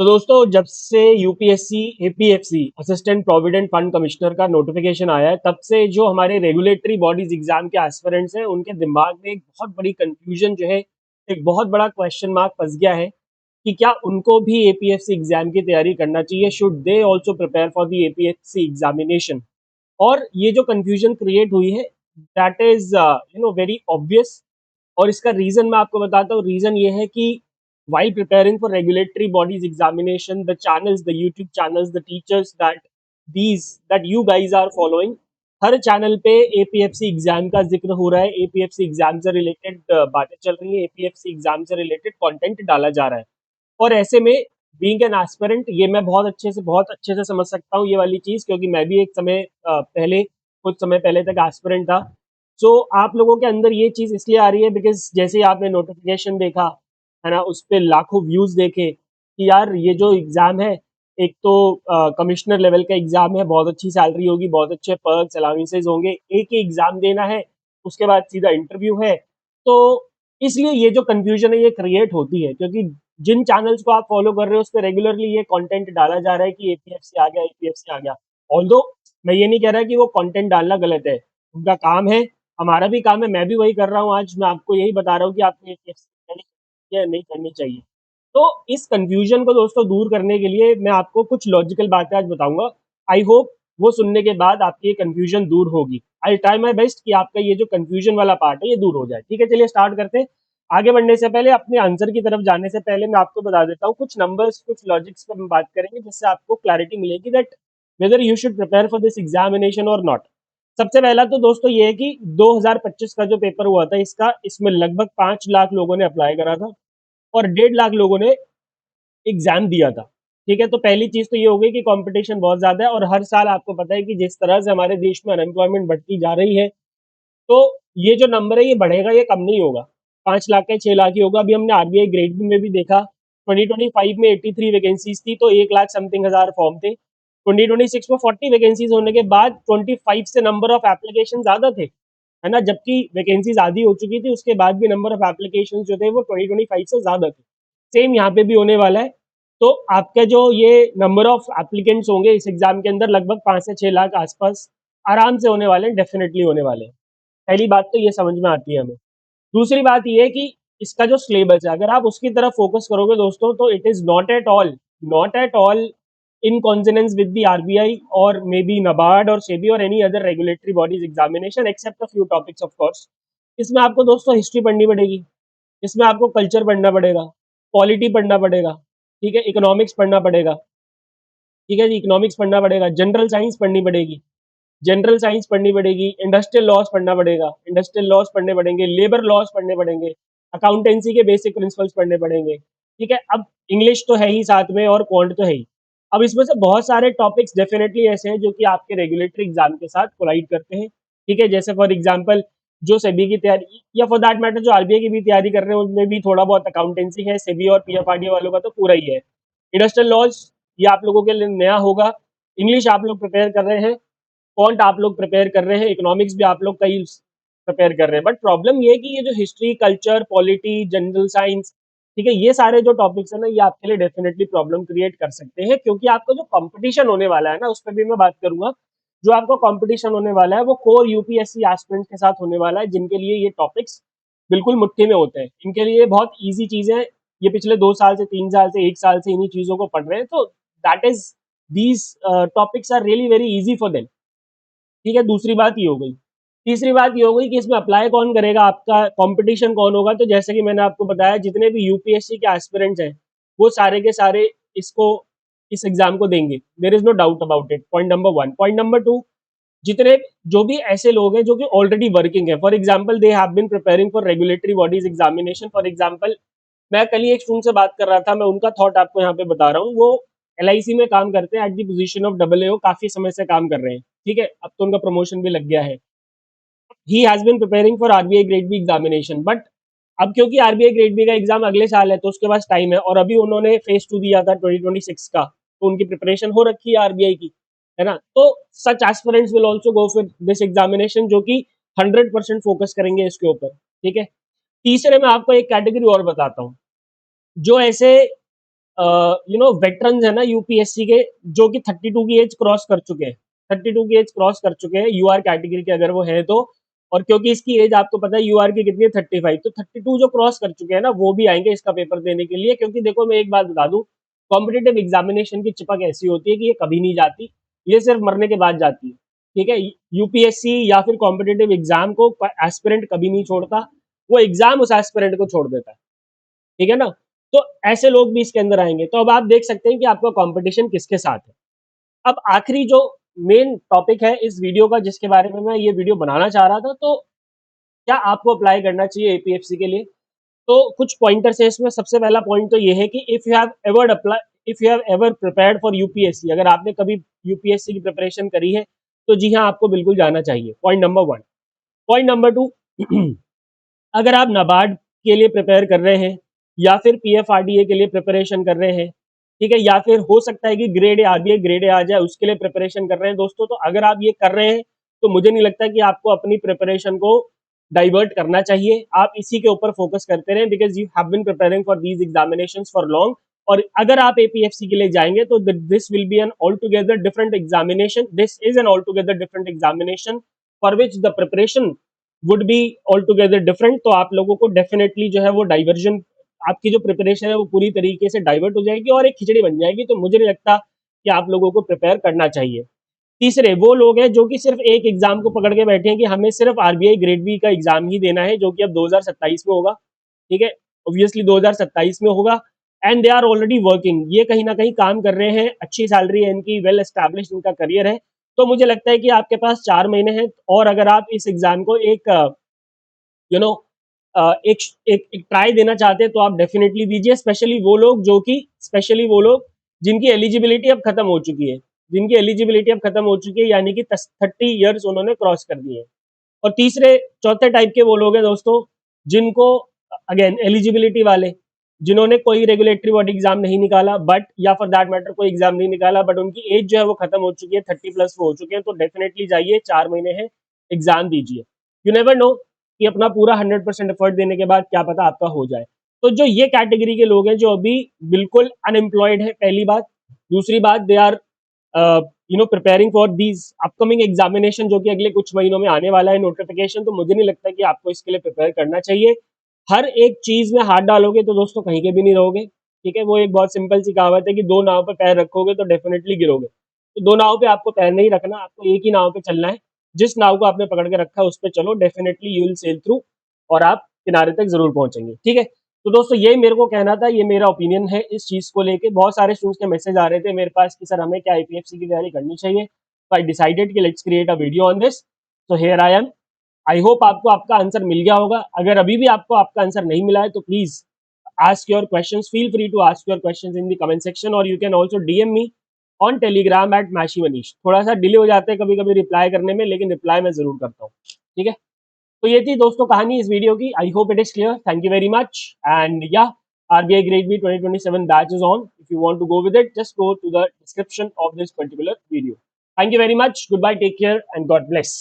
तो दोस्तों जब से UPSC APFC assistant provident fund commissioner का नोटिफिकेशन आया है तब से जो हमारे रेगुलेटरी बॉडीज एग्जाम के एस्पिरेंट्स हैं उनके दिमाग में एक बहुत बड़ी कंफ्यूजन जो है, एक बहुत बड़ा क्वेश्चन मार्क फंस गया है कि क्या उनको भी एपीएफसी एग्जाम की तैयारी करना चाहिए। Should they also prepare for the APFC examination. और ये जो कंफ्यूजन क्रिएट हुई है दैट इज वेरी ऑब्वियस। और इसका रीजन मैं आपको बताता हूँ। रीजन ये है कि while preparing for regulatory bodies examination, the channels, the YouTube channels, the teachers that you guys are following, her channel पे एपीएफसी एग्जाम का जिक्र हो रहा है, एपीएफसी एग्जाम से रिलेटेड बातें चल रही है, एपीएफसी एग्जाम से रिलेटेड कंटेंट डाला जा रहा है। और ऐसे में बीइंग एन एस्पिरेंट ये मैं बहुत अच्छे से समझ सकता हूँ ये वाली चीज़, क्योंकि मैं भी एक समय पहले कुछ समय पहले तक एस्पिरेंट था। सो आप लोगों के अंदर ये चीज़ इसलिए आ रही है बिकॉज जैसे ही आपने नोटिफिकेशन देखा है ना, उस पे लाखों व्यूज़ देखे कि यार ये जो एग्ज़ाम है, एक तो कमिश्नर लेवल का एग्ज़ाम है, बहुत अच्छी सैलरी होगी, बहुत अच्छे पर्क्स अलाउंसेस होंगे, एक ही एग्ज़ाम देना है, उसके बाद सीधा इंटरव्यू है। तो इसलिए ये जो कन्फ्यूजन है ये क्रिएट होती है, क्योंकि जिन चैनल्स को आप फॉलो कर रहे हो उस पर रेगुलरली ये कंटेंट डाला जा रहा है कि एपीएफसी आ गया, एपीएफसी आ गया। ऑल्दो मैं ये नहीं कह रहा कि वो कंटेंट डालना गलत है, उनका काम है, हमारा भी काम है, मैं भी वही कर रहा हूँ। आज मैं आपको यही बता रहा हूँ कि आपको एपीएफसी या नहीं करनी चाहिए। तो इस कंफ्यूजन को दोस्तों दूर करने के लिए मैं आपको कुछ लॉजिकल बातें आज बताऊंगा। आई होप वो सुनने के बाद आपकी ये कंफ्यूजन दूर होगी। आई ट्राई माई बेस्ट कि आपका ये जो कंफ्यूजन वाला पार्ट है ये दूर हो जाए। ठीक है, चलिए स्टार्ट करते हैं। आगे बढ़ने से पहले, अपने आंसर की तरफ जाने से पहले मैं आपको बता देता हूँ कुछ नंबर्स, कुछ लॉजिक्स पर हम बात करेंगे जिससे आपको क्लैरिटी मिलेगी that whether you should prepare for this examination और नॉट। सबसे पहला तो दोस्तों ये है कि 2025 का जो पेपर हुआ था इसमें लगभग 5 लाख लोगों ने अप्लाई करा था और 1.5 लाख लोगों ने एग्जाम दिया था। ठीक है, तो पहली चीज तो ये हो गई कि कंपटीशन बहुत ज्यादा है और हर साल आपको पता है कि जिस तरह से हमारे देश में अनएम्प्लॉयमेंट बढ़ती जा रही है, तो ये जो नंबर है ये बढ़ेगा, ये कम नहीं होगा। 5 लाख का 6 लाख ही होगा। अभी हमने आरबीआई ग्रेड बी में भी देखा, 2025 में 83 वैकेंसीज थी तो 1 लाख समथिंग हजार फॉर्म थे। 2026 में 40 वैकेंसीज होने के बाद 25 से नंबर ऑफ एप्लीकेशन ज्यादा थे, है ना, जबकि वैकेंसीज आधी हो चुकी थी, उसके बाद भी नंबर ऑफ एप्लीकेशन जो थे वो 2025 से ज्यादा थे। सेम यहाँ पे भी होने वाला है। तो आपका जो ये नंबर ऑफ एप्लीकेंट्स होंगे इस एग्जाम के अंदर लगभग 5 से 6 लाख आसपास आराम से होने वाले हैं, डेफिनेटली होने वाले हैं। पहली बात तो ये समझ में आती है हमें। दूसरी बात ये है कि इसका जो सिलेबस है अगर आप उसकी तरफ फोकस करोगे दोस्तों तो it is not at all in consonance with the RBI और मे बी नबार्ड और सेबी और any other regulatory bodies examination except a few topics of course. इसमें आपको दोस्तों हिस्ट्री पढ़नी पड़ेगी, इसमें आपको कल्चर पढ़ना पड़ेगा, पॉलिटी पढ़ना पड़ेगा, ठीक है, इकोनॉमिक्स पढ़ना पड़ेगा, ठीक है जी, इकोनॉमिक्स पढ़ना पड़ेगा, जनरल साइंस पढ़नी पड़ेगी, इंडस्ट्रियल लॉस पढ़ना पड़ेगा, इंडस्ट्रियल लॉस पढ़ने पड़ेंगे, लेबर लॉस पढ़ने पड़ेंगे, अकाउंटेंसी के बेसिक प्रिंसिपल्स पढ़ने पड़ेंगे। ठीक है, अब इंग्लिश तो है ही साथ में और क्वांट तो है ही। अब इसमें से बहुत सारे टॉपिक्स डेफिनेटली ऐसे हैं जो कि आपके रेगुलेटरी एग्जाम के साथ कोलाइड करते हैं। ठीक है, जैसे फॉर एग्जाम्पल जो सेबी की तैयारी या फॉर दैट मैटर जो आरबीआई की भी तैयारी कर रहे हैं उनमें भी थोड़ा बहुत अकाउंटेंसी है, सेबी और पीएफआरडीए वालों का तो पूरा ही है। इंडस्ट्रियल लॉज ये आप लोगों के लिए नया होगा। इंग्लिश आप लोग प्रिपेयर कर रहे हैं, फॉन्ट आप लोग प्रिपेयर कर रहे हैं, इकोनॉमिक्स भी आप लोग कई प्रिपेयर कर रहे हैं। बट प्रॉब्लम ये है कि ये जो history, culture, polity, general science, ठीक है, ये सारे जो टॉपिक्स है ना ये आपके लिए डेफिनेटली प्रॉब्लम क्रिएट कर सकते हैं, क्योंकि आपका जो कंपटीशन होने वाला है ना उस पर भी मैं बात करूंगा। जो आपका कंपटीशन होने वाला है वो कोर यूपीएससी एस्पिरेंट्स के साथ होने वाला है, जिनके लिए ये टॉपिक्स बिल्कुल मुट्ठी में होते हैं। इनके लिए बहुत ईजी चीजें, ये पिछले 2 साल से 3 साल से 1 साल से इन्हीं चीजों को पढ़ रहे हैं, तो that is these topics are really very easy for them. ठीक है, दूसरी बात ये हो गई। तीसरी बात ये हो गई कि इसमें अप्लाई कौन करेगा, आपका कंपटीशन कौन होगा। तो जैसे कि मैंने आपको बताया जितने भी यूपीएससी के एस्पिरेंट्स हैं वो सारे के सारे इसको इस एग्जाम को देंगे, there is no doubt about it. Point number 1। Point number 2, जितने जो भी ऐसे लोग हैं जो कि ऑलरेडी वर्किंग है, for example they have been preparing for regulatory bodies examination. For example मैं कल ही एक स्टूडेंट से बात कर रहा था, मैं उनका थॉट आपको यहाँ पे बता रहा हूँ। वो एलआईसी में काम करते हैं at the position of double AO, काफी समय से काम कर रहे हैं। ठीक है, अब तो उनका प्रमोशन भी लग गया है। He has been preparing for RBI grade B examination, but अब क्योंकि आरबीआई ग्रेड बी का एग्जाम अगले साल है तो उसके पास टाइम है, और अभी उन्होंने फेज 2 दिया था 2026 का, तो उनकी प्रिपरेशन हो रखी है आरबीआई की, है ना। तो such aspirants will also go for this examination, जो कि 100% फोकस करेंगे इसके ऊपर। ठीक है, तीसरे में आपको एक कैटेगरी और बताता हूँ, जो ऐसे वेटरन्स है ना यूपीएससी के, जो कि 32 की एज क्रॉस कर चुके हैं, 32 की एज क्रॉस कर चुके हैं यूआर कैटेगरी के अगर वो है तो। और क्योंकि इसकी एज आपको पता है यूआर की कितनी है 35, तो 32 जो क्रॉस कर चुके हैं ना वो भी आएंगे इसका पेपर देने के लिए। क्योंकि देखो मैं एक बात बता दूं, कॉम्पिटेटिव एग्जामिनेशन की चिपक ऐसी होती है कि ये कभी नहीं जाती, ये सिर्फ मरने के बाद जाती है। ठीक है, यूपीएससी या फिर कॉम्पिटेटिव एग्जाम को एस्पिरेंट कभी नहीं छोड़ता, वो एग्जाम उस एस्पिरेंट को छोड़ देता है। ठीक है ना, तो ऐसे लोग भी इसके अंदर आएंगे। तो अब आप देख सकते हैं कि आपका कंपटीशन किसके साथ है। अब आखिरी जो मेन टॉपिक है इस वीडियो का, जिसके बारे में मैं ये वीडियो बनाना चाह रहा था, तो क्या आपको अप्लाई करना चाहिए एपीएफसी के लिए। तो कुछ पॉइंटर्स है इसमें। सबसे पहला पॉइंट तो ये है कि if you have ever prepared for UPSC, अगर आपने कभी यूपीएससी की प्रिपरेशन करी है तो जी हाँ, आपको बिल्कुल जाना चाहिए। Point number 1। पॉइंट नंबर 2, अगर आप नाबार्ड के लिए प्रिपेयर कर रहे हैं या फिर पीएफआरडीए के लिए प्रिपरेशन कर रहे हैं, ठीक है, या फिर हो सकता है कि grade A RBI grade A आ जाए उसके लिए प्रिपरेशन कर रहे हैं दोस्तों, तो अगर आप ये कर रहे हैं तो मुझे नहीं लगता कि आपको अपनी प्रिपरेशन को डाइवर्ट करना चाहिए। आप इसी के ऊपर फोकस करते रहें, because you have been preparing for these examinations for long. और अगर आप एपीएफसी के लिए जाएंगे तो this will be an altogether different examination, this is an altogether different examination for which the preparation would be altogether different. तो आप लोगों को डेफिनेटली जो है वो डाइवर्जन, आपकी जो प्रिपरेशन है वो पूरी तरीके से डाइवर्ट हो जाएगी और एक खिचड़ी बन जाएगी। तो मुझे नहीं लगता कि आप लोगों को प्रिपेयर करना चाहिए। तीसरे वो लोग हैं जो कि सिर्फ एक एग्जाम को पकड़ के बैठे हैं कि हमें सिर्फ आरबीआई ग्रेड बी का एग्जाम ही देना है, जो कि अब 2027 में होगा। ठीक है, ऑब्वियसली 2027 में होगा। And they are already working, ये कहीं ना कहीं काम कर रहे हैं, अच्छी सैलरी है इनकी, वेल एस्टैब्लिश्ड इनका करियर है। तो मुझे लगता है कि आपके पास 4 महीने हैं, और अगर आप इस एग्जाम को एक यू नो एक एक ट्राई देना चाहते हैं तो आप डेफिनेटली दीजिए। स्पेशली वो लोग जिनकी एलिजिबिलिटी अब खत्म हो चुकी है, जिनकी एलिजिबिलिटी अब खत्म हो चुकी है, यानी कि 30 ईयर्स उन्होंने क्रॉस कर दिए हैं। और चौथे टाइप के वो लोग हैं दोस्तों जिनको, अगेन एलिजिबिलिटी वाले, जिन्होंने कोई रेगुलेटरी बॉडी एग्जाम नहीं निकाला, बट या फॉर दैट मैटर कोई एग्जाम नहीं निकाला, बट उनकी एज जो है वो खत्म हो चुकी है, 30+ वो हो चुके हैं, तो डेफिनेटली जाइए, 4 महीने हैं, एग्जाम दीजिए। यू नेवर नो कि अपना पूरा 100% एफर्ट देने के बाद क्या पता आपका हो जाए। तो जो ये कैटेगरी के लोग हैं जो अभी बिल्कुल अनएम्प्लॉयड है, पहली बात। दूसरी बात, they are preparing for these upcoming examination, जो कि अगले कुछ महीनों में आने वाला है नोटिफिकेशन। तो मुझे नहीं लगता कि आपको इसके लिए प्रिपेयर करना चाहिए। हर एक चीज में हाथ डालोगे तो दोस्तों कहीं के भी नहीं रहोगे। ठीक है, वो एक बहुत सिंपल सी कहावत है कि दो नाव पे पैर रखोगे तो डेफिनेटली गिरोगे। तो दो नाव पे आपको पैर नहीं रखना, आपको एक ही नाव पे चलना है। जिस नाव को आपने पकड़ के रखा है उस पर चलो, definitely you will sail through, और आप किनारे तक जरूर पहुंचेंगे। ठीक है, तो दोस्तों यही मेरे को कहना था, ये मेरा ओपिनियन है इस चीज को लेके। बहुत सारे स्टूडेंट्स के मैसेज आ रहे थे मेरे पास कि सर हमें क्या आईपीएफसी की तैयारी करनी चाहिए। तो आई डिसाइडेड कि let's create a video on this. So here I am. I hope आपको आपका आंसर मिल गया होगा। अगर अभी भी आपको आपका आंसर नहीं मिला है तो please ask your questions, feel free to ask your questions in the comment section, or you can also DM me on telegram at mashi manish। थोड़ा सा डिले हो जाते हैं कभी कभी रिप्लाई करने में, लेकिन रिप्लाई मैं जरूर करता हूँ। ठीक है, तो ये थी दोस्तों कहानी इस वीडियो की। I hope it is clear. Thank you very much. And yeah, RBI grade B 2027 batch is on. If you want to go with it, just go to the description of this particular video. Thank you very much. Good bye, take care and God bless.